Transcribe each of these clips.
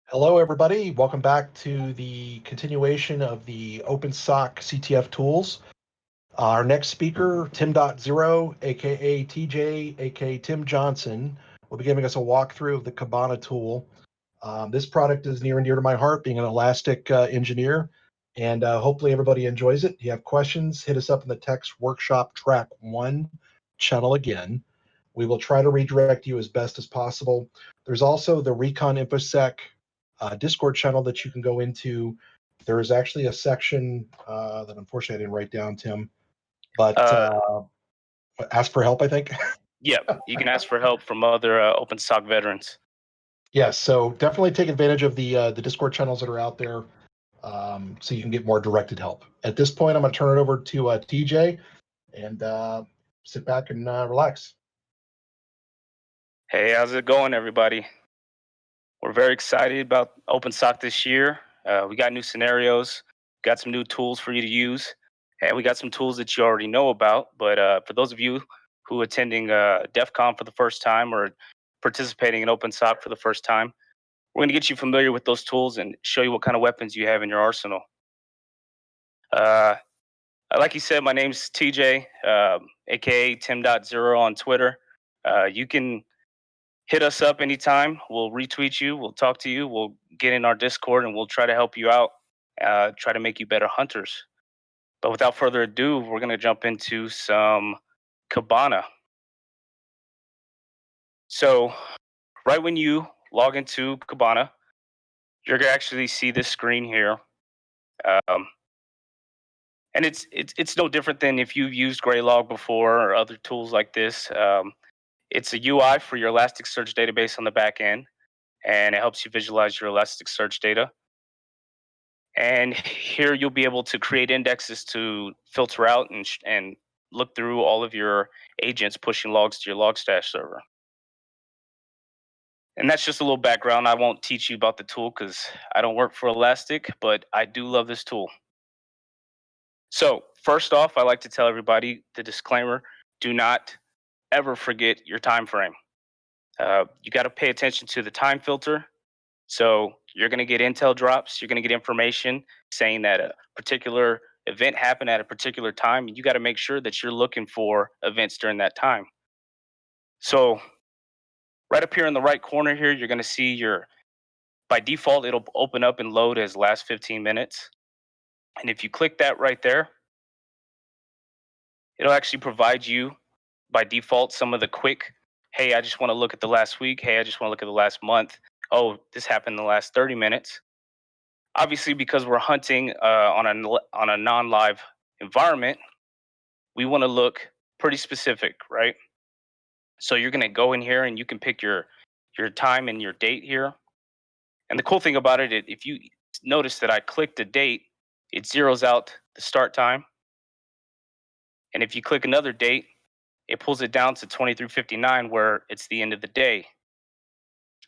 Hello, everybody. Welcome back to the continuation of the OpenSOC CTF tools. Our next speaker, Tim.0, aka TJ, aka Tim Johnson, will be giving us a walkthrough of the Kibana tool. This product is near and dear to my heart, being an Elastic engineer, and hopefully everybody enjoys it. If you have questions, hit us up in the text workshop track 1 channel again. We will try to redirect you as best as possible. There's also the Recon InfoSec Discord channel that you can go into. There is actually a section that unfortunately I didn't write down, Tim, but ask for help, I think. Yeah, you can ask for help from other OpenSOC veterans. Yes, so definitely take advantage of the Discord channels that are out there, so you can get more directed help. At this point, I'm going to turn it over to TJ and sit back and relax. Hey, how's it going, everybody? We're very excited about OpenSOC this year. We got new scenarios, got some new tools for you to use, and we got some tools that you already know about. But for those of you who are attending DEF CON for the first time or participating in OpenSOC for the first time, we're going to get you familiar with those tools and show you what kind of weapons you have in your arsenal. Like you said, my name's TJ, aka Tim.0 on Twitter. You can hit us up anytime. We'll retweet you. We'll talk to you. We'll get in our Discord and we'll try to help you out, try to make you better hunters. But without further ado, we're going to jump into some Kibana. So, right when you log into Kibana, you're going to actually see this screen here. And it's no different than if you've used Graylog before or other tools like this. It's a UI for your Elasticsearch database on the back end, and it helps you visualize your Elasticsearch data. And here you'll be able to create indexes to filter out and look through all of your agents pushing logs to your Logstash server. And that's just a little background. I won't teach you about the tool because I don't work for Elastic, but I do love this tool. So first off, I like to tell everybody the disclaimer: do not ever forget your time frame. You got to pay attention to the time filter. So you're going to get intel drops. You're going to get information saying that a particular event happened at a particular time. You got to make sure that you're looking for events during that time. So right up here in the right corner here, you're going to see by default, it'll open up and load as last 15 minutes. And if you click that right there, it'll actually provide you by default some of the quick, hey, I just want to look at the last week. Hey, I just want to look at the last month. Oh, this happened in the last 30 minutes. Obviously, because we're hunting on a non-live environment, we want to look pretty specific, right? So you're going to go in here and you can pick your time and your date here. And the cool thing about it, if you notice that I clicked a date, it zeroes out the start time. And if you click another date, it pulls it down to 23:59, where it's the end of the day.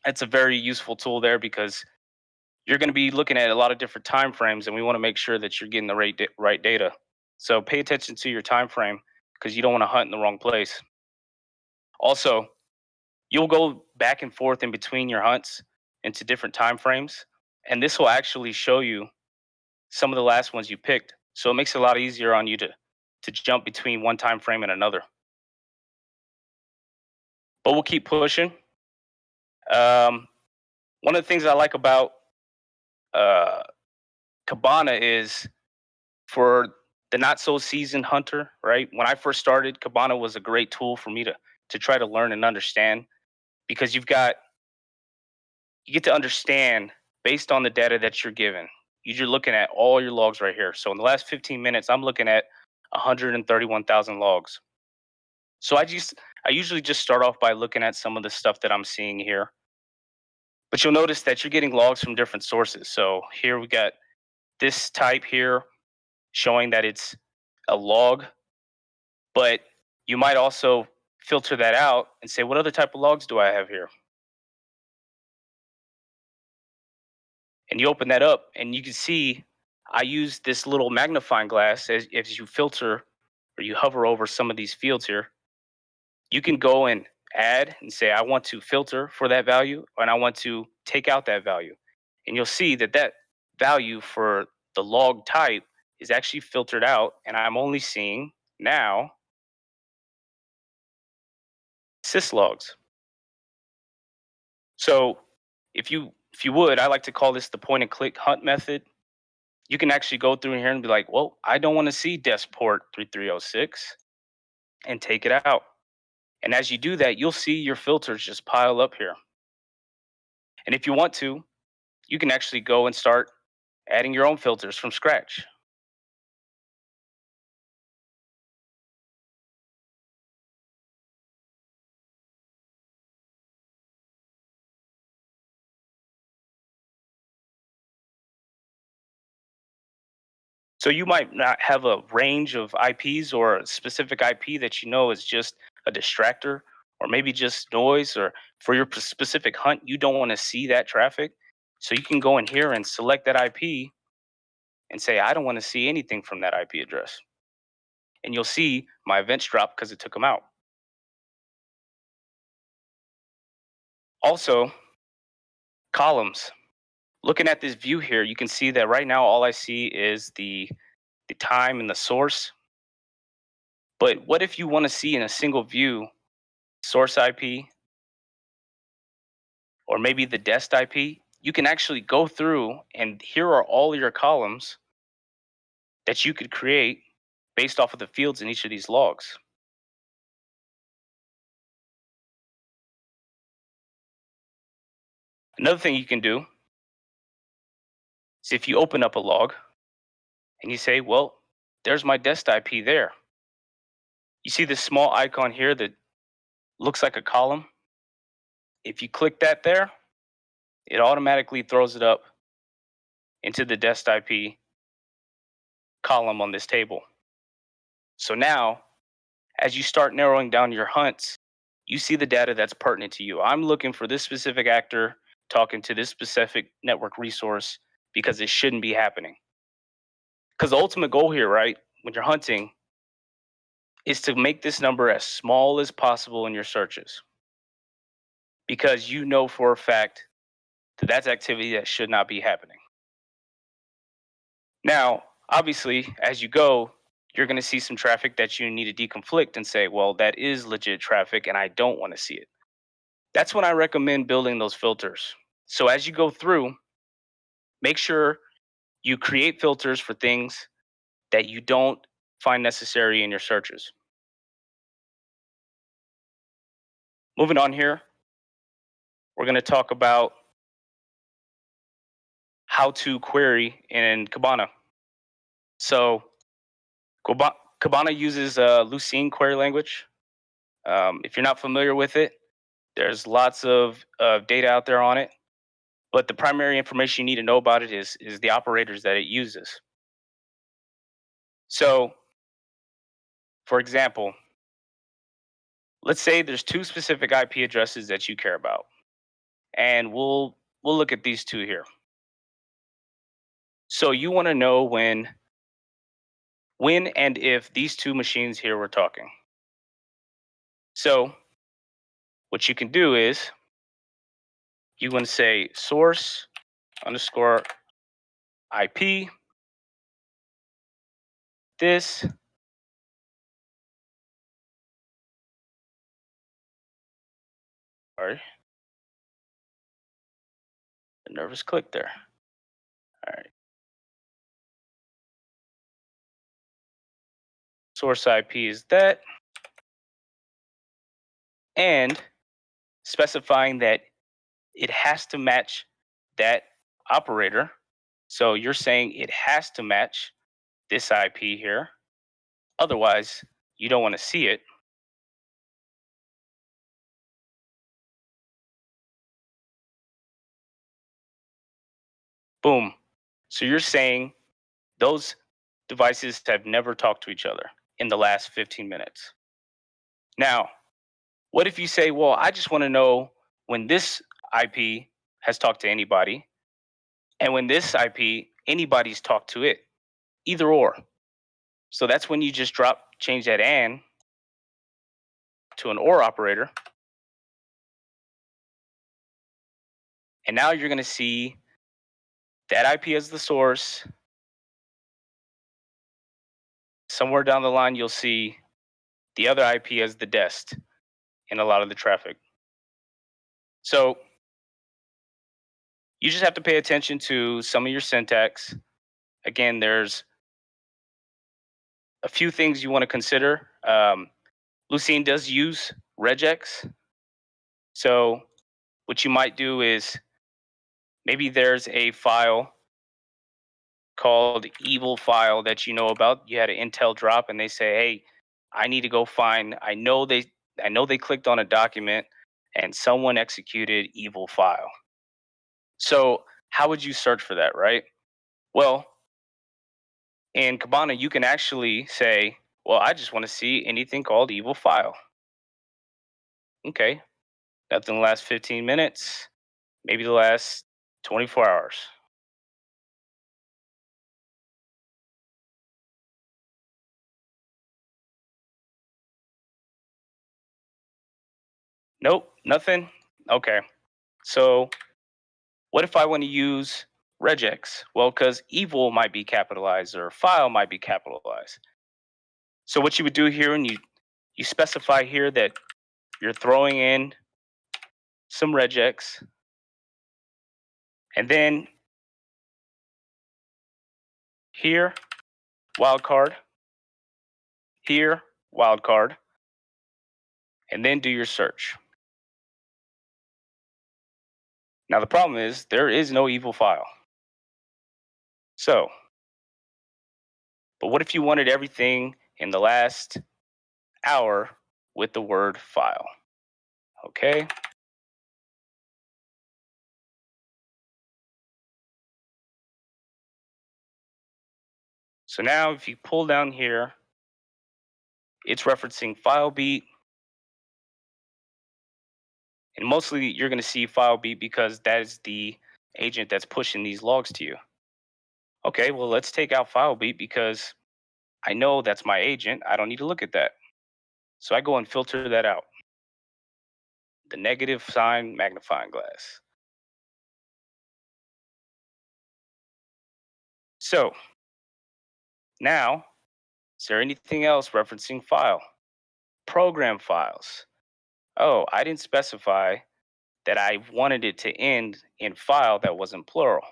That's a very useful tool there because you're going to be looking at a lot of different time frames, and we want to make sure that you're getting the right data. So pay attention to your time frame because you don't want to hunt in the wrong place. Also, you'll go back and forth in between your hunts into different time frames, and this will actually show you some of the last ones you picked. So it makes it a lot easier on you to jump between one time frame and another. But we'll keep pushing. One of the things I like about Kibana is for the not so seasoned hunter, right? When I first started, Kibana was a great tool for me to try to learn and understand, because you get to understand based on the data that you're given. You're looking at all your logs right here. So in the last 15 minutes, I'm looking at 131,000 logs. So I usually just start off by looking at some of the stuff that I'm seeing here. But you'll notice that you're getting logs from different sources. So here we got this type here showing that it's a log, but you might also filter that out and say, what other type of logs do I have here? And you open that up and you can see I use this little magnifying glass as you filter or you hover over some of these fields here, you can go and add and say, I want to filter for that value and I want to take out that value. And you'll see that that value for the log type is actually filtered out. And I'm only seeing now syslogs. So if you would, I like to call this the point and click hunt method. You can actually go through here and be like, well, I don't want to see desk port 3306 and take it out. And as you do that, you'll see your filters just pile up here. And if you want to, you can actually go and start adding your own filters from scratch. So you might not have a range of IPs or a specific IP that you know is just a distractor or maybe just noise, or for your specific hunt, you don't want to see that traffic. So you can go in here and select that IP and say, I don't want to see anything from that IP address. And you'll see my events drop because it took them out. Also, columns. Looking at this view here, you can see that right now all I see is the time and the source. But what if you want to see in a single view source IP or maybe the dest IP? You can actually go through and here are all your columns that you could create based off of the fields in each of these logs. Another thing you can do is if you open up a log and you say, well, there's my dest IP there. You see this small icon here that looks like a column? If you click that there, it automatically throws it up into the dest IP column on this table. So now, as you start narrowing down your hunts, you see the data that's pertinent to you. I'm looking for this specific actor talking to this specific network resource because it shouldn't be happening. Because the ultimate goal here, right, when you're hunting, is to make this number as small as possible in your searches. Because you know for a fact that that's activity that should not be happening. Now, obviously, as you go, you're going to see some traffic that you need to deconflict and say, well, that is legit traffic and I don't want to see it. That's when I recommend building those filters. So as you go through, make sure you create filters for things that you don't find necessary in your searches. Moving on here, we're going to talk about how to query in Kibana. So Kibana uses a Lucene query language. If you're not familiar with it, there's lots of data out there on it. But the primary information you need to know about it is the operators that it uses. So, for example, let's say there's two specific IP addresses that you care about, and we'll look at these two here. So you want to know when and if these two machines here were talking. So what you can do is you want to say source underscore IP this. Sorry, a nervous click there. All right. Source IP is that, and specifying that it has to match that operator. So you're saying it has to match this IP here. Otherwise, you don't want to see it. Boom. So you're saying those devices have never talked to each other in the last 15 minutes. Now, what if you say, well, I just want to know when this IP has talked to anybody and when this IP, anybody's talked to it, either or. So that's when you just change that "and" to an "or" operator. And now you're going to see that IP as the source. Somewhere down the line, you'll see the other IP as the dest in a lot of the traffic. So you just have to pay attention to some of your syntax. Again, there's a few things you want to consider. Lucene does use regex. So what you might do is maybe there's a file called evil file that you know about. You had an Intel drop and they say, hey, I need to go find, I know they clicked on a document and someone executed evil file. So how would you search for that, right? Well, in Kibana, you can actually say, well, I just want to see anything called evil file. Okay, nothing the last 15 minutes, maybe the last 24 hours. Nope, nothing. Okay, so what if I want to use regex? Well, because evil might be capitalized or file might be capitalized. So what you would do here, and you specify here that you're throwing in some regex, and then here wildcard, here wildcard, and then do your search. Now the problem is there is no evil file. So, but what if you wanted everything in the last hour with the word file? Okay. So now if you pull down here, it's referencing file beat. And mostly you're going to see file beat because that is the agent that's pushing these logs to you. Okay, well, let's take out file beat because I know that's my agent. I don't need to look at that. So I go and filter that out. The negative sign magnifying glass. So now, is there anything else referencing file? Program files. Oh, I didn't specify that I wanted it to end in file that wasn't plural.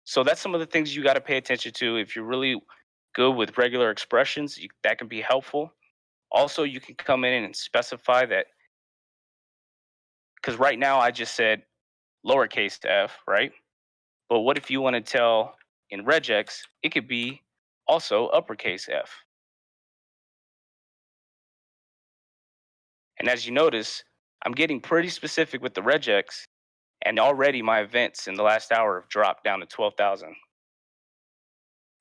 So that's some of the things you got to pay attention to. If you're really good with regular expressions, that can be helpful. Also, you can come in and specify that, because right now I just said lowercase f, right? But what if you want to tell in regex, it could be also uppercase f. And as you notice, I'm getting pretty specific with the regex, and already my events in the last hour have dropped down to 12,000.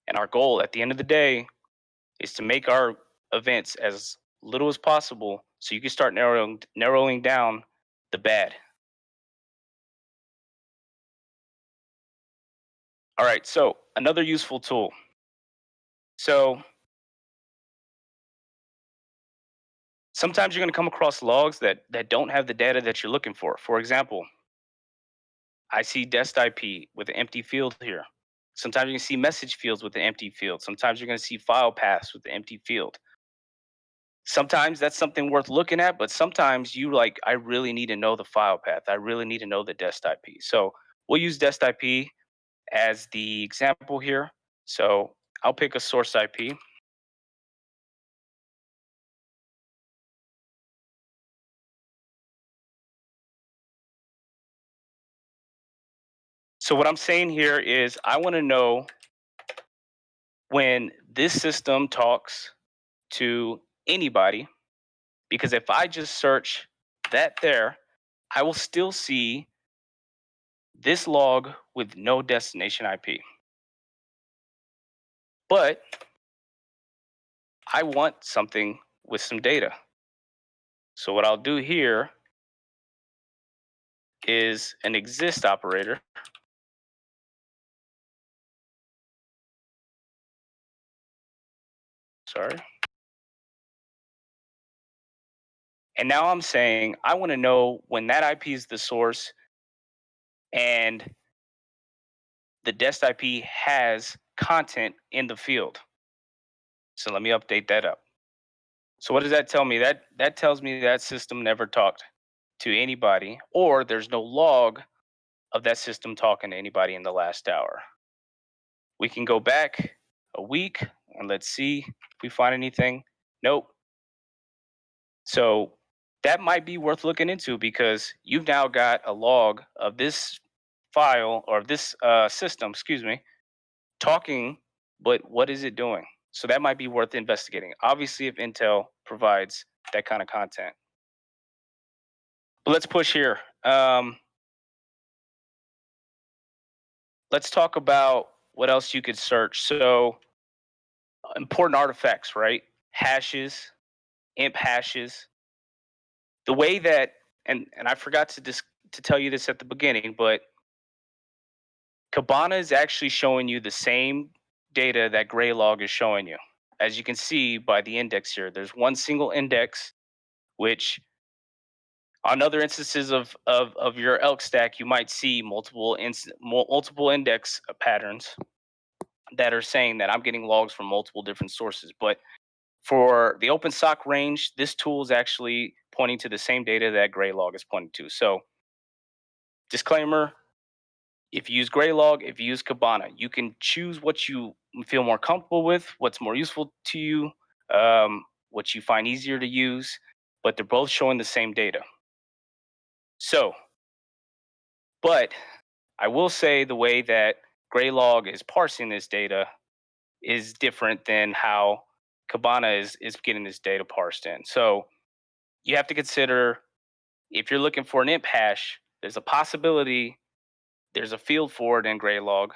And our goal at the end of the day is to make our events as little as possible so you can start narrowing down the bad. All right, so another useful tool. So sometimes you're going to come across logs that don't have the data that you're looking for. For example, I see dest IP with an empty field here. Sometimes you're going to see message fields with an empty field. Sometimes you're going to see file paths with the empty field. Sometimes that's something worth looking at, but sometimes you like, I really need to know the file path. I really need to know the dest IP. So we'll use dest IP as the example here. So I'll pick a source IP. So what I'm saying here is I want to know when this system talks to anybody, because if I just search that there, I will still see this log with no destination IP. But I want something with some data. So what I'll do here is an exist operator. Sorry. And now I'm saying I want to know when that IP is the source and the dest IP has content in the field. So let me update that up. So what does that tell me? That tells me that system never talked to anybody, or there's no log of that system talking to anybody in the last hour. We can go back a week and let's see if we find anything. Nope. So that might be worth looking into because you've now got a log of this file or this system, excuse me, talking, but what is it doing? So that might be worth investigating. Obviously, if Intel provides that kind of content. But let's push here. Let's talk about what else you could search. So important artifacts, right? Hashes, imp hashes. The way that, and I forgot to tell you this at the beginning, but Kibana is actually showing you the same data that Graylog is showing you. As you can see by the index here, there's one single index, which on other instances of your elk stack, you might see multiple index patterns that are saying that I'm getting logs from multiple different sources. But for the OpenSock range, this tool is actually pointing to the same data that Graylog is pointing to. So disclaimer, if you use Graylog, if you use Kibana, you can choose what you feel more comfortable with, what's more useful to you, what you find easier to use, but they're both showing the same data. So, but I will say the way that Graylog is parsing this data is different than how Kibana is getting this data parsed in. So you have to consider if you're looking for an imp hash, there's a possibility there's a field for it in Graylog,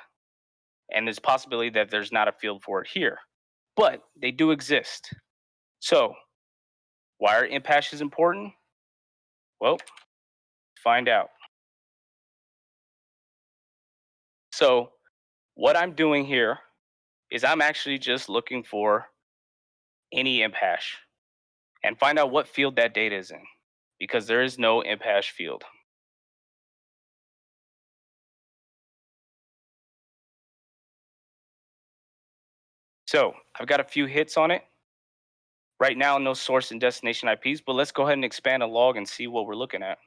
and there's a possibility that there's not a field for it here. But they do exist. So why are imp hashes important? Well, find out. So what I'm doing here is I'm actually just looking for any imp hash and find out what field that data is in because there is no imp hash field. So I've got a few hits on it. Right now, no source and destination IPs, but let's go ahead and expand a log and see what we're looking at.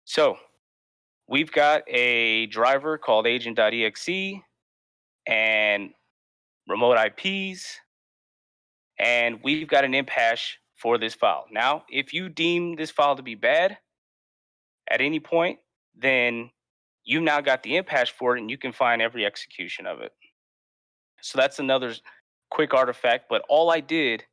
So we've got a driver called agent.exe and remote IPs, and we've got an imp hash for this file. Now, if you deem this file to be bad at any point, then you've now got the imp hash for it and you can find every execution of it. So that's another quick artifact, but all I did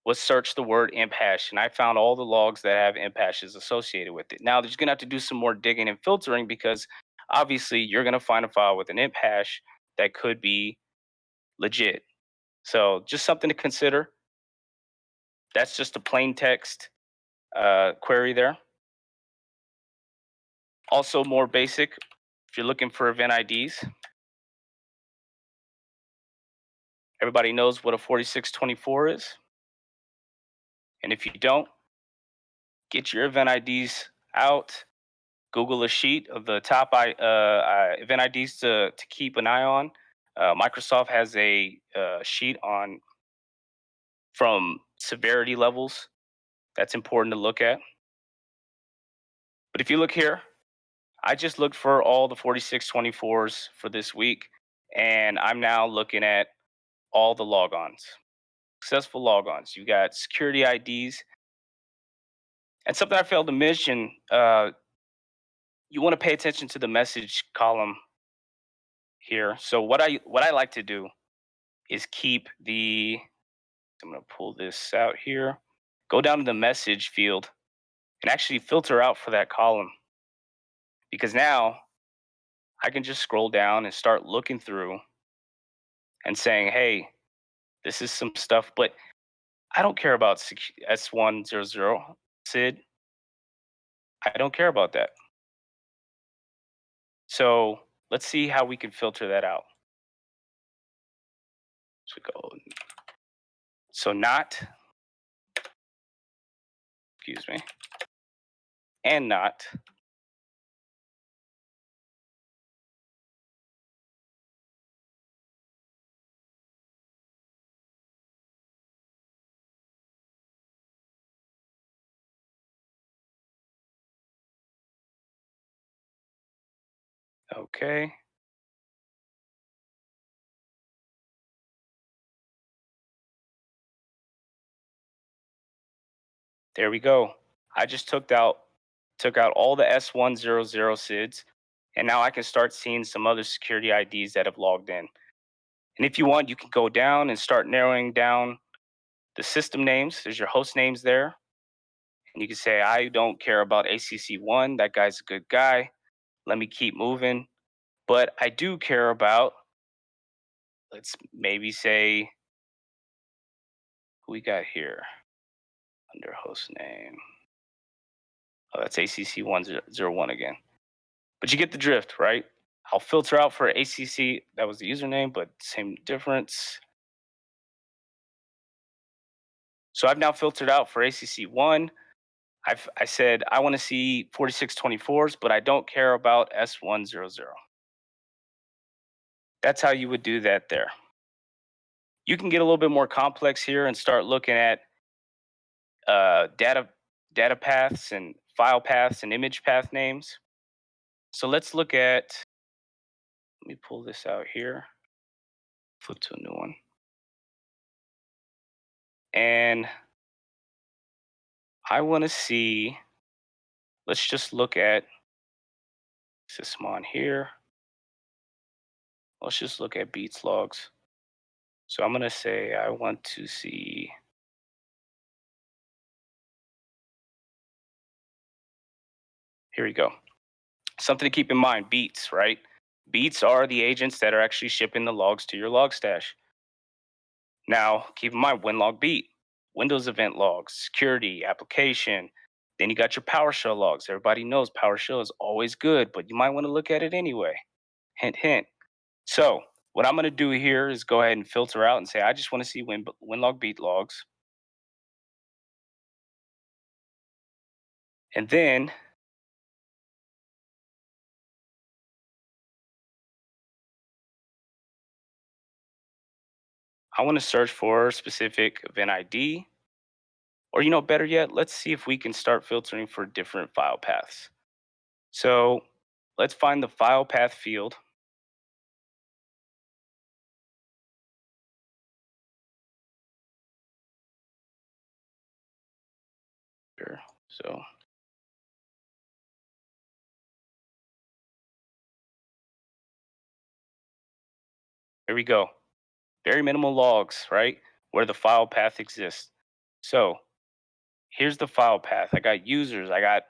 was search the word imp hash and I found all the logs that have imp hashes associated with it. Now there's gonna have to do some more digging and filtering because obviously you're gonna find a file with an imp hash that could be legit. So just something to consider. That's just a plain text query there. Also more basic, if you're looking for event IDs, everybody knows what a 4624 is. And if you don't, get your event IDs out. Google a sheet of the top event IDs to keep an eye on. Microsoft has a sheet on from severity levels that's important to look at. But if you look here, I just looked for all the 4624s for this week, and I'm now looking at all the logons, successful logons. You got security IDs, and something I failed to mention. You want to pay attention to the message column here. So what I like to do is keep the. I'm going to pull this out here. Go down to the message field and actually filter out for that column because now I can just scroll down and start looking through and saying, hey, this is some stuff, but I don't care about S100 SID. I don't care about that. So let's see how we can filter that out. So we go. So not, excuse me, and not. Okay. There we go. I just took out all the S100 SIDs, and now I can start seeing some other security IDs that have logged in. And if you want, you can go down and start narrowing down the system names. There's your host names there. And you can say, I don't care about ACC1. That guy's a good guy. Let me keep moving. But I do care about, let's maybe say, who we got here under host name. Oh, that's ACC101 again. But you get the drift, right? I'll filter out for ACC. That was the username, but same difference. So I've now filtered out for ACC1. I said I want to see 4624s, but I don't care about S100. That's how you would do that there. You can get a little bit more complex here and start looking at data paths and file paths and image path names. So let's look at, let me pull this out here, flip to a new one. And I want to see, let's just look at sysmon here. Let's just look at beats logs. So I'm going to say I want to see, here we go. Something to keep in mind, beats, right? Beats are the agents that are actually shipping the logs to your log stash. Now, keep in mind, WinLog beat, Windows event logs, security, application. Then you got your PowerShell logs. Everybody knows PowerShell is always good, but you might want to look at it anyway. Hint, hint. So what I'm going to do here is go ahead and filter out and say, I just want to see WinLog beat logs. And then I want to search for a specific event ID. Or, better yet, let's see if we can start filtering for different file paths. So let's find the file path field. Here. So here we go. Very minimal logs, right? Where the file path exists. So here's the file path. I got users, I got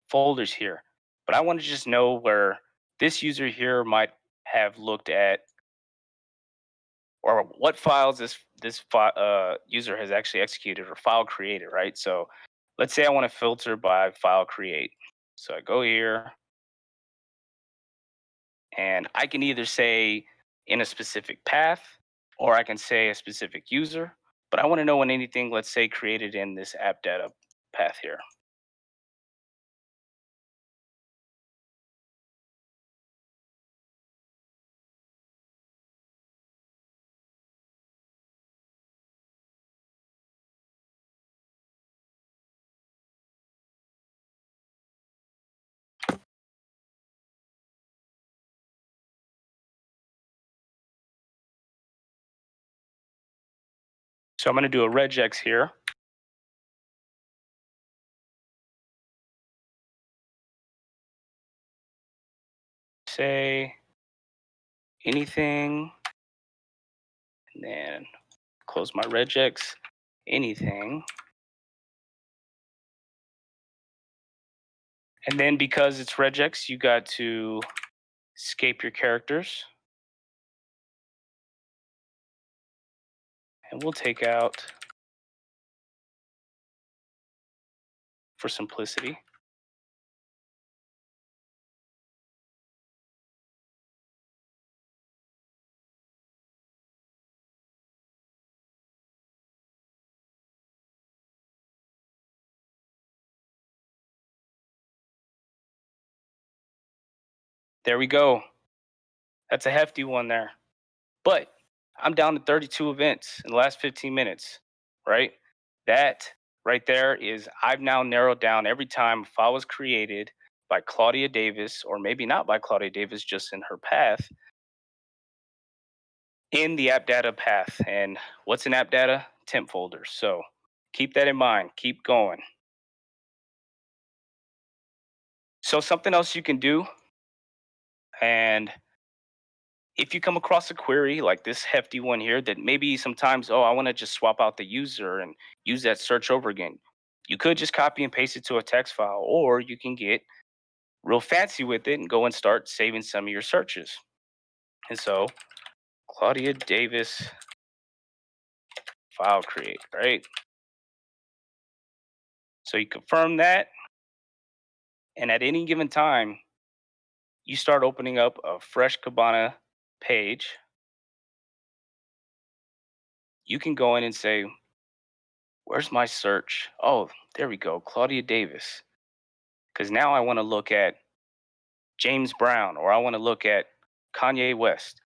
folders here. But I want to just know where this user here might have looked at, or what files this user has actually executed or file created, right? So let's say I want to filter by file create. So I go here, and I can either say in a specific path, or I can say a specific user. But I want to know when anything, let's say, created in this app data path here. So I'm going to do a regex here. Say anything, and then close my regex, anything. And then because it's regex, you got to escape your characters. And we'll take out, for simplicity, There we go. That's a hefty one there. But I'm down to 32 events in the last 15 minutes, right? That right there is I've now narrowed down every time a file was created by Claudia Davis, or maybe not by Claudia Davis, just in her path, in the app data path. And what's in app data? Temp folders. So keep that in mind. Keep going. So something else you can do, and if you come across a query like this hefty one here that maybe sometimes, oh, I want to just swap out the user and use that search over again, you could just copy and paste it to a text file, or you can get real fancy with it and go and start saving some of your searches. And so, Claudia Davis file create, right? So you confirm that, and at any given time, you start opening up a fresh Kibana page. You can go in and say, where's my search? Oh, there we go, Claudia Davis. Because now I want to look at James Brown, or I want to look at Kanye West.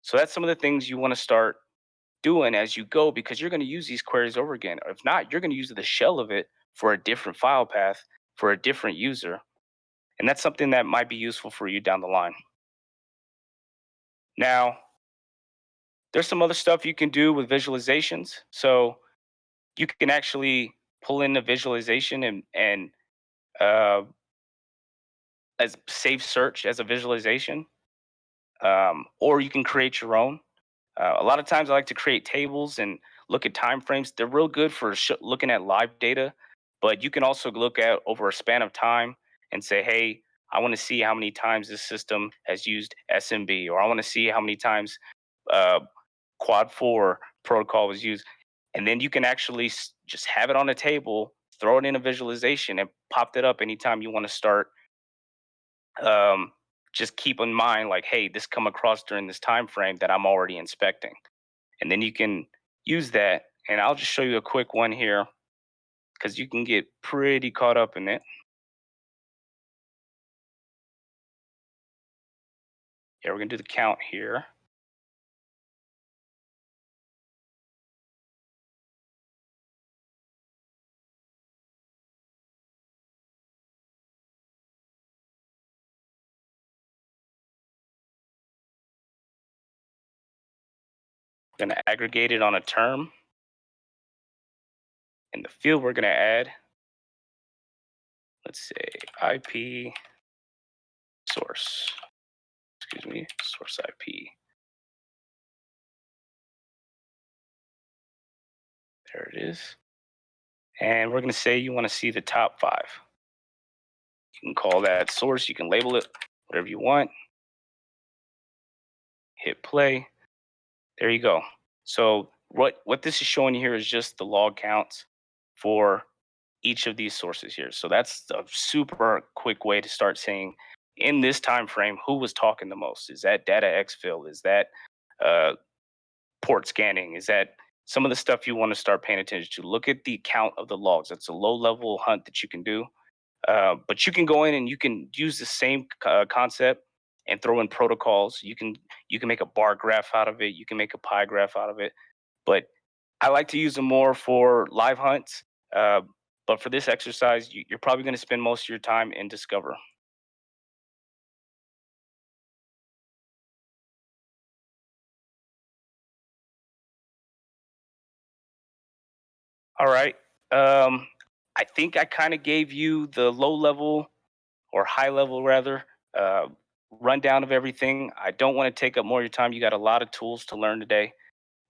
So that's some of the things you want to start doing as you go, because you're going to use these queries over again. Or if not, you're going to use the shell of it for a different file path for a different user. And that's something that might be useful for you down the line. Now, there's some other stuff you can do with visualizations. So you can actually pull in the visualization and uh, as save search as a visualization, or you can create your own. A lot of times I like to create tables and look at time frames. They're real good for looking at live data, but you can also look at over a span of time and say, hey, I want to see how many times this system has used SMB, or I want to see how many times uh, Quad 4 protocol was used. And then you can actually just have it on a table, throw it in a visualization, and pop it up anytime you want to start. Um, just keep in mind, like, hey, this come across during this time frame that I'm already inspecting, and then you can use that. And I'll just show you a quick one here because you can get pretty caught up in it. Yeah, we're gonna do the count here. We're gonna aggregate it on a term. In the field, we're gonna add, let's say, IP source. Excuse me, source IP. There it is. And we're gonna say you want to see the top 5. You can call that source. You can label it whatever you want. Hit play. There you go. So what this is showing you here is just the log counts for each of these sources here. So that's a super quick way to start saying in this time frame who was talking the most. Is that data exfil? Is that uh, port scanning? Is that some of the stuff you want to start paying attention to? Look at the count of the logs. That's a low level hunt that you can do. But you can go in and you can use the same concept and throw in protocols. You can make a bar graph out of it. You can make a pie graph out of it. But I like to use them more for live hunts. Uh, but for this exercise, you're probably going to spend most of your time in Discover. All right. Um, I think I kind of gave you the low level, or high level rather, uh, rundown of everything. I don't want to take up more of your time. You got a lot of tools to learn today,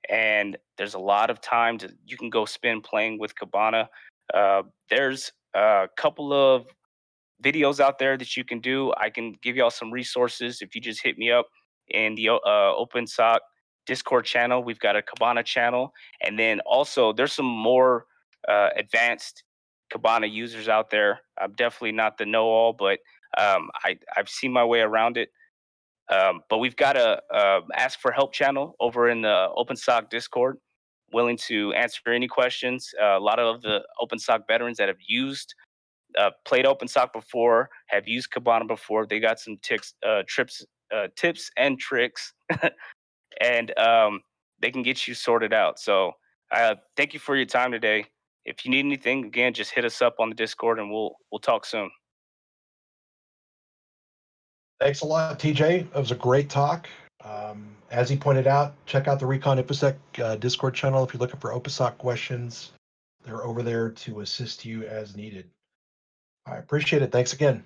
and there's a lot of time you can go spend playing with Kibana. There's a couple of videos out there that you can do. I can give y'all some resources if you just hit me up in the OpenSock Discord channel. We've got a Kibana channel, and then also there's some more advanced Kibana users out there. I'm definitely not the know-all, but I've seen my way around it. But we've got a ask for help channel over in the OpenSock Discord, willing to answer any questions. A lot of the OpenSock veterans that have used played OpenSock before, have used Kibana before. They got some tips and tricks, and they can get you sorted out. So thank you for your time today. If you need anything, again, just hit us up on the Discord, and we'll talk soon. Thanks a lot, TJ. It was a great talk. As he pointed out, check out the Recon InfoSec Discord channel if you're looking for OpenSoc questions. They're over there to assist you as needed. I appreciate it. Thanks again.